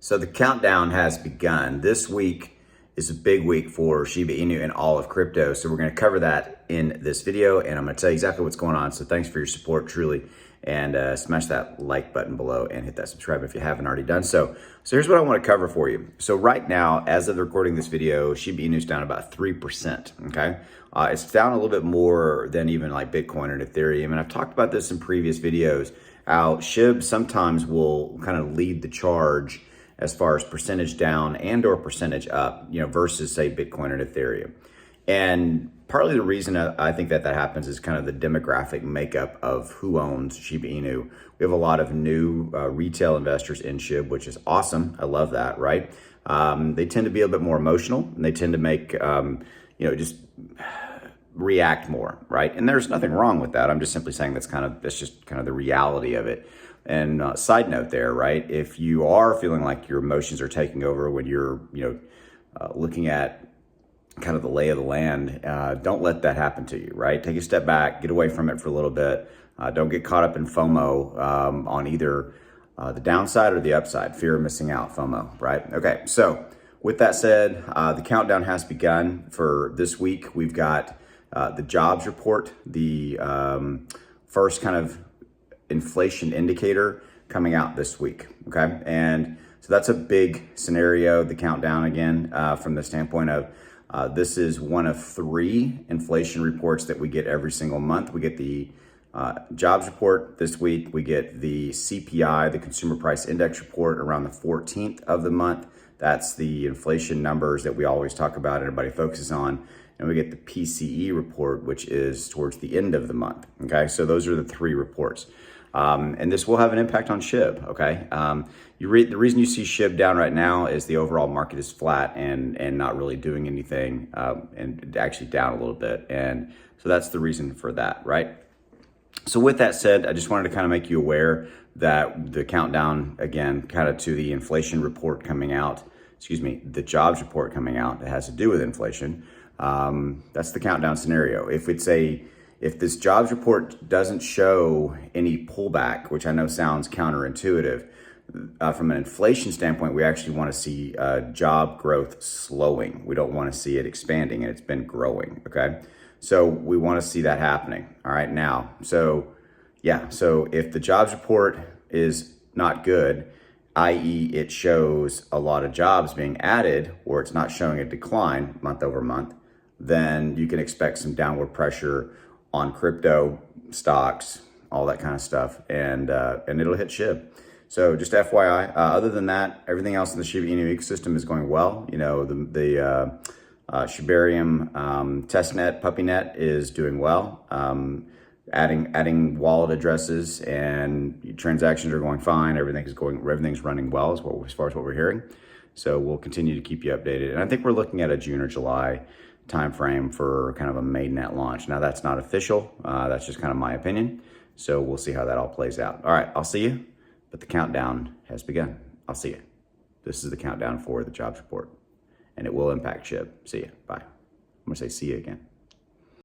So the countdown has begun. This week is a big week for Shiba Inu and all of crypto. So we're going to cover that in this video, and I'm going to tell you exactly what's going on. So thanks for your support, truly. And smash that like button below and hit that subscribe if you haven't already done so. So here's what I want to cover for you. So right now, as of recording this video, Shiba Inu is down about 3%, okay? It's down a little bit more than even like Bitcoin and Ethereum. And I've talked about this in previous videos, how SHIB sometimes will kind of lead the charge as far as percentage down and or percentage up, versus say Bitcoin and Ethereum. And partly the reason I think that happens is kind of the demographic makeup of who owns Shiba Inu. We have a lot of new retail investors in SHIB, which is awesome. I love that, right? They tend to be a bit more emotional, and they tend to make, just react more, right? And there's nothing wrong with that. I'm just simply saying that's just kind of the reality of it. And side note there, right? If you are feeling like your emotions are taking over when you're, looking at kind of the lay of the land, don't let that happen to you, right? Take a step back, get away from it for a little bit. Don't get caught up in FOMO on either the downside or the upside, fear of missing out, FOMO, right? Okay, so with that said, the countdown has begun for this week. We've got the jobs report, the first kind of inflation indicator coming out this week, okay? And so that's a big scenario, the countdown again, from the standpoint of this is one of 3 inflation reports that we get every single month. We get the jobs report this week. We get the CPI, the Consumer Price Index report, around the 14th of the month. That's the inflation numbers that we always talk about, everybody focuses on. And we get the PCE report, which is towards the end of the month, okay? So those are the 3 reports. And this will have an impact on SHIB, okay? The reason you see SHIB down right now is the overall market is flat and not really doing anything, and actually down a little bit. And so that's the reason for that, right? So with that said, I just wanted to kind of make you aware that the countdown, again, kind of to the inflation report coming out, the jobs report coming out that has to do with inflation. That's the countdown scenario. If this jobs report doesn't show any pullback, which I know sounds counterintuitive, from an inflation standpoint, we actually want to see job growth slowing. We don't want to see it expanding, and it's been growing, okay? So we want to see that happening, all right, now. So if the jobs report is not good, i.e. it shows a lot of jobs being added, or it's not showing a decline month over month, then you can expect some downward pressure on crypto, stocks, all that kind of stuff, and it'll hit SHIB. So just FYI, other than that, everything else in the Shiba Inu ecosystem is going well. The Shibarium testnet, puppynet is doing well. Adding wallet addresses and transactions are going fine. Everything's running well as far as what we're hearing. So we'll continue to keep you updated. And I think we're looking at a June or July timeframe for kind of a mainnet launch. Now that's not official. That's just kind of my opinion. So we'll see how that all plays out. All right, I'll see you. But the countdown has begun. I'll see you. This is the countdown for the jobs report, and it will impact SHIB. See you. Bye. I'm gonna say see you again.